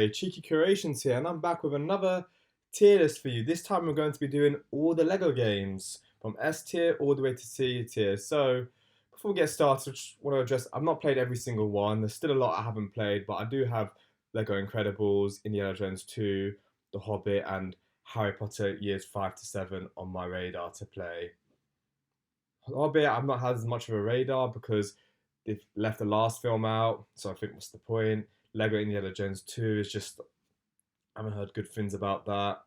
Hey, Cheeky Curations here, and I'm back with another tier list for you. This time we're going to be doing all the Lego games from S tier all the way to C tier. So before we get started, I just want to address I've not played every single one. There's still a lot I haven't played, but I do have Lego Incredibles, Indiana Jones 2, The Hobbit, and Harry Potter years 5 to 7 on my radar to play. Albeit I've not had as much of a radar because they've left the last film out, so I think what's the point? Lego Indiana Jones 2 is just I haven't heard good things about that.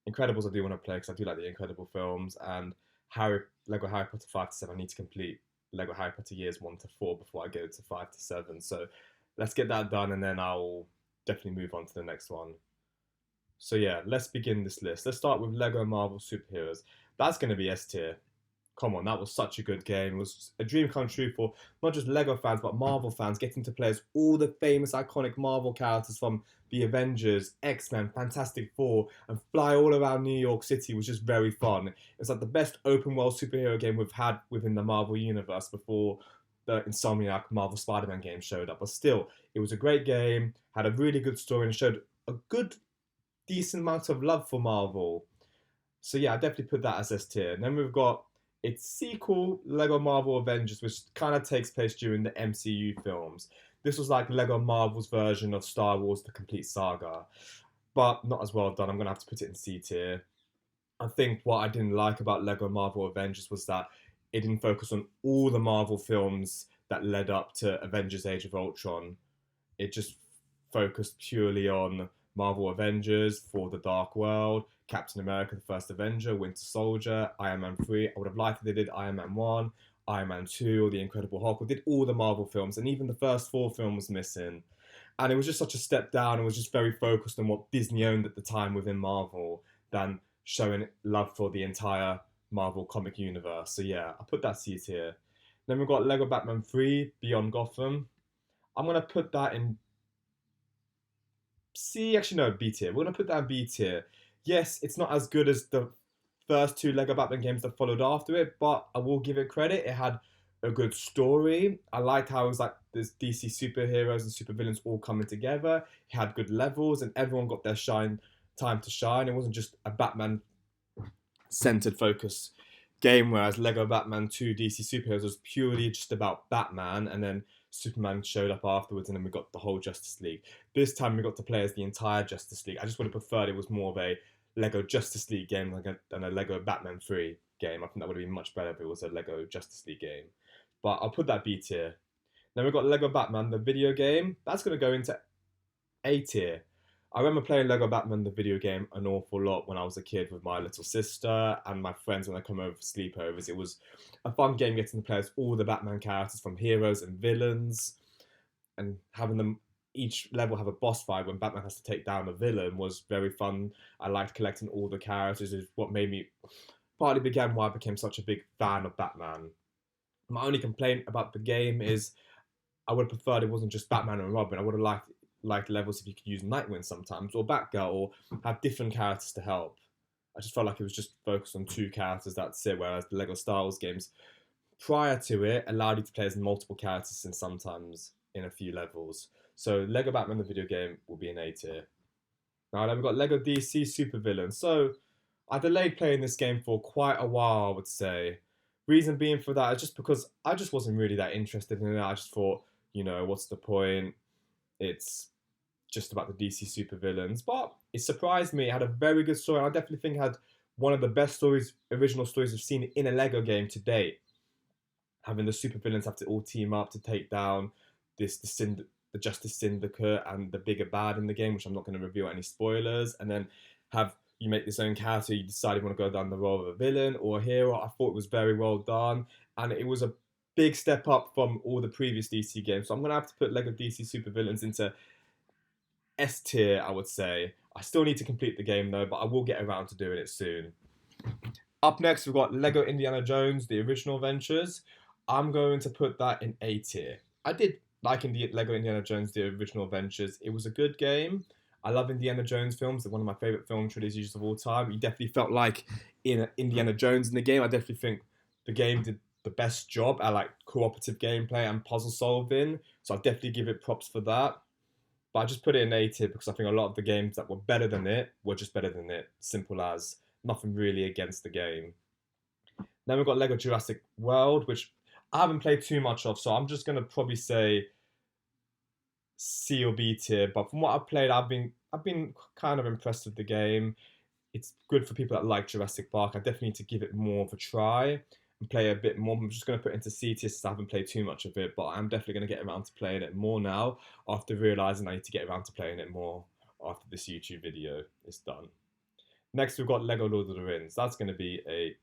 Incredibles I do want to play because I do like the Incredible films, and Lego Harry Potter 5 to 7 I need to complete Lego Harry Potter years 1 to 4 before I go to 5 to 7. So let's get that done and then I'll definitely move on to the next one. So yeah, let's begin this list. Let's start with Lego Marvel Superheroes. That's going to be S tier. Come on, that was such a good game. It was a dream come true for not just Lego fans, but Marvel fans, getting to play as all the famous, iconic Marvel characters from the Avengers, X-Men, Fantastic Four, and fly all around New York City was just very fun. It's like the best open world superhero game we've had within the Marvel universe before the Insomniac Marvel Spider-Man game showed up. But still, it was a great game, had a really good story, and showed a good, decent amount of love for Marvel. So yeah, I definitely put that as S tier. And then we've got its sequel, Lego Marvel Avengers, which kind of takes place during the MCU films. This was like Lego Marvel's version of Star Wars: The Complete Saga, but not as well done. I'm gonna have to put it in C tier. I think what I didn't like about Lego Marvel Avengers was that it didn't focus on all the Marvel films that led up to Avengers: Age of Ultron. It just focused purely on Marvel Avengers for the Dark World, Captain America, the First Avenger, Winter Soldier, Iron Man 3. I would have liked if they did Iron Man 1, Iron Man 2, or The Incredible Hulk, or did all the Marvel films, and even the first four films was missing. And it was just such a step down. It was just very focused on what Disney owned at the time within Marvel than showing love for the entire Marvel comic universe. So yeah, I put that C tier. Then we've got Lego Batman 3, Beyond Gotham. I'm gonna put that in C, actually no, B tier. We're gonna put that in B tier. Yes, it's not as good as the first two Lego Batman games that followed after it, but I will give it credit. It had a good story. I liked how it was like there's DC superheroes and supervillains all coming together. It had good levels, and everyone got their time to shine. It wasn't just a Batman centered focus game, whereas Lego Batman 2 DC Superheroes was purely just about Batman, and then Superman showed up afterwards, and then we got the whole Justice League. This time we got to play as the entire Justice League. I just would have preferred it was more of a Lego Justice League game than a Lego Batman 3 game. I think that would have been much better if it was a Lego Justice League game. But I'll put that B tier. Then we've got Lego Batman, the video game. That's going to go into A tier. I remember playing Lego Batman the video game an awful lot when I was a kid with my little sister and my friends when they come over for sleepovers. It was a fun game getting to play as all the Batman characters from heroes and villains, and having them each level have a boss fight when Batman has to take down a villain was very fun. I liked collecting all the characters. Is what made me partly began why I became such a big fan of Batman. My only complaint about the game is I would have preferred it wasn't just Batman and Robin. I would have liked levels if you could use Nightwing sometimes or Batgirl or have different characters to help. I just felt like it was just focused on two characters, that's it. Whereas the Lego Star Wars games prior to it allowed you to play as multiple characters and sometimes in a few levels. So Lego Batman the video game will be an A tier. Now then we've got Lego DC Supervillain. So I delayed playing this game for quite a while, I would say. Reason being for that is just because I just wasn't really that interested in it. I just thought, what's the point? It's just about the DC supervillains. But it surprised me. It had a very good story. I definitely think it had one of the best stories, original stories we've seen in a Lego game to date. Having the supervillains have to all team up to take down the Justice Syndicate and the bigger bad in the game, which I'm not going to reveal any spoilers. And then have you make this own character, you decide you want to go down the role of a villain or a hero. I thought it was very well done, and it was a big step up from all the previous DC games. So I'm gonna have to put Lego DC Supervillains into S tier, I would say. I still need to complete the game though, but I will get around to doing it soon. Up next, we've got Lego Indiana Jones, the original adventures. I'm going to put that in A tier. I did like Lego Indiana Jones, the original adventures. It was a good game. I love Indiana Jones films. They're one of my favorite film trilogies of all time. You definitely felt like in Indiana Jones in the game. I definitely think the game did the best job at like cooperative gameplay and puzzle solving. So I definitely give it props for that. But I just put it in A tier because I think a lot of the games that were better than it were just better than it. Simple as. Nothing really against the game. Then we've got Lego Jurassic World, which I haven't played too much of, so I'm just gonna probably say C or B tier. But from what I've played, I've been kind of impressed with the game. It's good for people that like Jurassic Park. I definitely need to give it more of a try and play a bit more. I'm just going to put it into C tier since I haven't played too much of it, but I'm definitely going to get around to playing it more now after realizing I need to get around to playing it more after this YouTube video is done. Next, we've got Lego Lord of the Rings. That's going to be a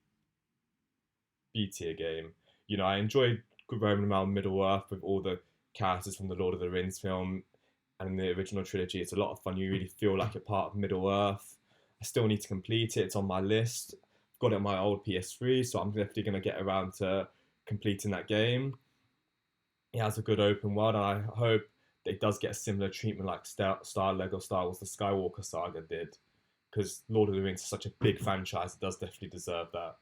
B tier game. You know, I enjoyed roaming around Middle Earth with all the characters from the Lord of the Rings film and the original trilogy. It's a lot of fun. You really feel like you're part of Middle Earth. I still need to complete it. It's on my list. Got it on my old PS3, so I'm definitely going to get around to completing that game. It has a good open world, and I hope that it does get a similar treatment like Lego Star Wars: The Skywalker Saga did, because Lord of the Rings is such a big franchise. It does definitely deserve that.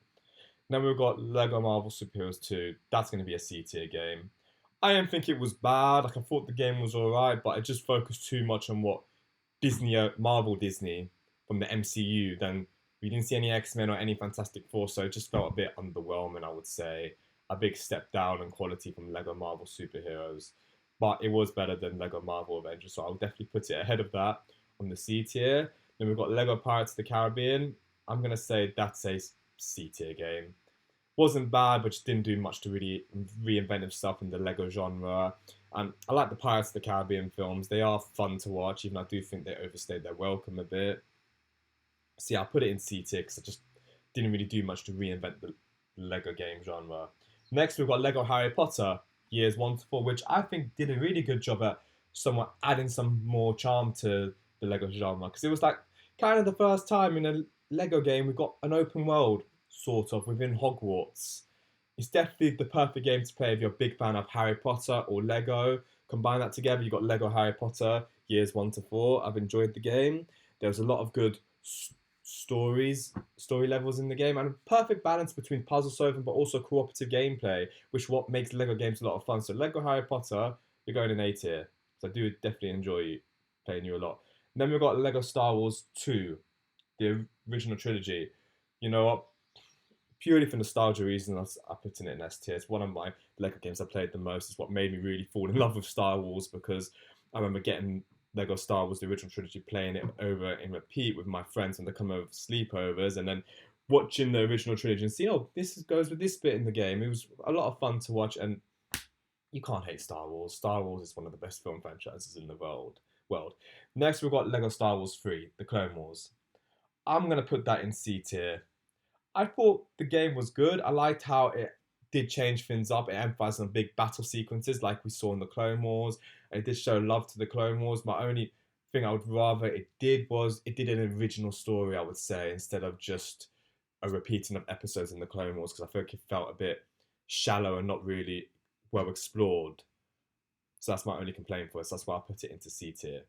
Then we've got Lego Marvel Super Heroes 2. That's going to be a C tier game. I didn't think it was bad. Like I thought the game was alright, but it just focused too much on what Marvel Disney from the MCU. Then we didn't see any X-Men or any Fantastic Four, so it just felt a bit underwhelming, I would say. A big step down in quality from Lego Marvel Superheroes. But it was better than Lego Marvel Avengers, so I'll definitely put it ahead of that on the C tier. Then we've got Lego Pirates of the Caribbean. I'm going to say that's a C tier game. Wasn't bad, but just didn't do much to really reinvent himself in the Lego genre. And I like the Pirates of the Caribbean films. They are fun to watch, even though I do think they overstayed their welcome a bit. So yeah, I'll put it in C tier because I just didn't really do much to reinvent the Lego game genre. Next, we've got Lego Harry Potter, years 1 to 4, which I think did a really good job at somewhat adding some more charm to the Lego genre. Because it was like kind of the first time in a Lego game we got an open world, sort of, within Hogwarts. It's definitely the perfect game to play if you're a big fan of Harry Potter or Lego. Combine that together, you've got Lego Harry Potter, years 1 to 4. I've enjoyed the game. There was a lot of good story levels in the game, and a perfect balance between puzzle solving but also cooperative gameplay, which what makes Lego games a lot of fun. So Lego Harry Potter, you're going in A tier. So I do definitely enjoy playing you a lot. And then we've got Lego Star Wars 2, the original trilogy. You know what? Purely for nostalgia reasons, I put in it in S tier. It's one of my Lego games I played the most. It's what made me really fall in love with Star Wars, because I remember getting Lego Star Wars, the original trilogy, playing it over in repeat with my friends when they come over for sleepovers, and then watching the original trilogy and see, oh, this goes with this bit in the game. It was a lot of fun to watch, and you can't hate Star Wars. Star Wars is one of the best film franchises in the world. Next, we've got Lego Star Wars 3, The Clone Wars. I'm going to put that in C tier. I thought the game was good. I liked how it did change things up. It emphasized on big battle sequences like we saw in the Clone Wars. It did show love to the Clone Wars. My only thing I would rather it did was it did an original story, I would say, instead of just a repeating of episodes in the Clone Wars, because I feel like it felt a bit shallow and not really well explored. So that's my only complaint for it. So that's why I put it into C tier.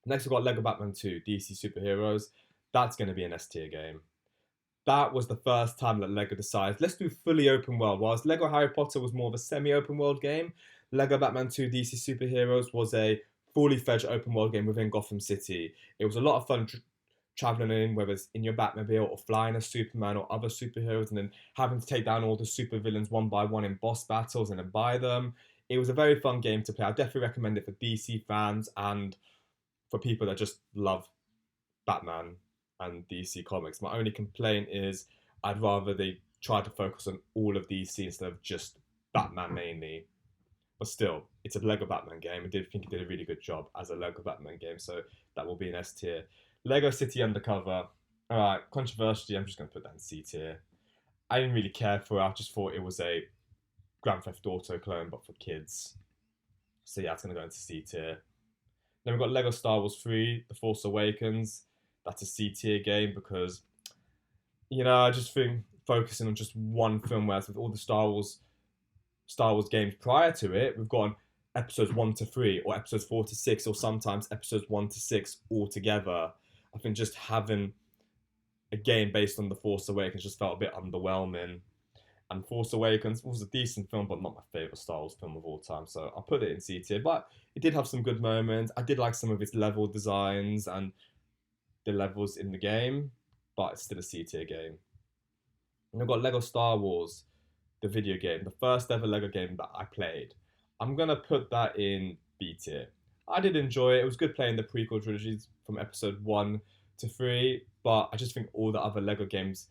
Next, we've got Lego Batman 2, DC Superheroes. That's going to be an S tier game. That was the first time that Lego decided, let's do fully open world. Whilst Lego Harry Potter was more of a semi-open world game, Lego Batman 2 DC Superheroes was a fully fledged open world game within Gotham City. It was a lot of fun traveling in, whether it's in your Batmobile or flying as Superman or other superheroes, and then having to take down all the supervillains one by one in boss battles and then buy them. It was a very fun game to play. I definitely recommend it for DC fans and for people that just love Batman and DC Comics. My only complaint is I'd rather they try to focus on all of DC instead of just Batman mainly. But still, it's a Lego Batman game. I did think it did a really good job as a Lego Batman game, so that will be an S tier. Lego City Undercover. Alright, controversially, I'm just going to put that in C tier. I didn't really care for it. I just thought it was a Grand Theft Auto clone, but for kids. So yeah, it's going to go into C tier. Then we've got Lego Star Wars 3, The Force Awakens. That's a C tier game because, you know, I just think focusing on just one film, whereas with all the Star Wars games prior to it, we've got episodes 1 to 3 or episodes 4 to 6 or sometimes episodes 1 to 6 all together. I think just having a game based on The Force Awakens just felt a bit underwhelming. And Force Awakens was a decent film, but not my favorite Star Wars film of all time. So I'll put it in C tier. But it did have some good moments. I did like some of its level designs and the levels in the game, but it's still a C tier game. And I've got Lego Star Wars, the video game, the first ever Lego game that I played. I'm gonna put that in B tier. I did enjoy it. It was good playing the prequel trilogies from episode 1 to 3, but I just think all the other Lego games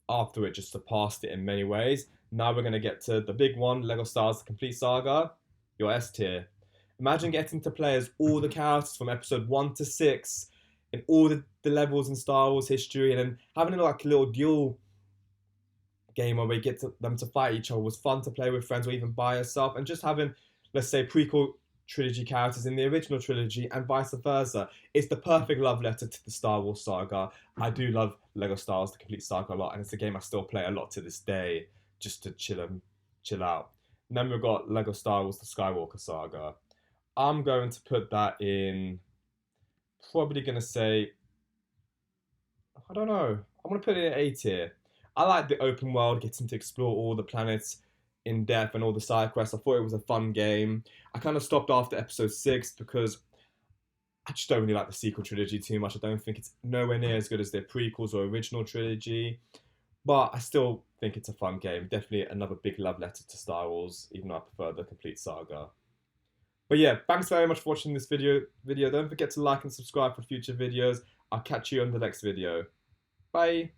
after it just surpassed it in many ways. Now we're gonna get to the big one, Lego Star Wars: The Complete Saga, your S tier. Imagine getting to play as all the characters from episode 1 to 6 in all the levels in Star Wars history, and then having like a little duel game where we get them to fight each other was fun to play with friends or even by yourself, and just having, let's say, prequel trilogy characters in the original trilogy and vice versa. It's the perfect love letter to the Star Wars saga. I do love Lego Star Wars: The Complete Saga a lot, and it's a game I still play a lot to this day, just to chill out. And then we've got Lego Star Wars: The Skywalker Saga. I'm going to put that in. Probably gonna say, I don't know. I'm gonna put it in A tier. I like the open world, getting to explore all the planets in depth and all the side quests. I thought it was a fun game. I kind of stopped after episode 6 because I just don't really like the sequel trilogy too much. I don't think it's nowhere near as good as their prequels or original trilogy. But I still think it's a fun game. Definitely another big love letter to Star Wars, even though I prefer the complete saga. But yeah, thanks very much for watching this video. Don't forget to like and subscribe for future videos. I'll catch you on the next video. Bye.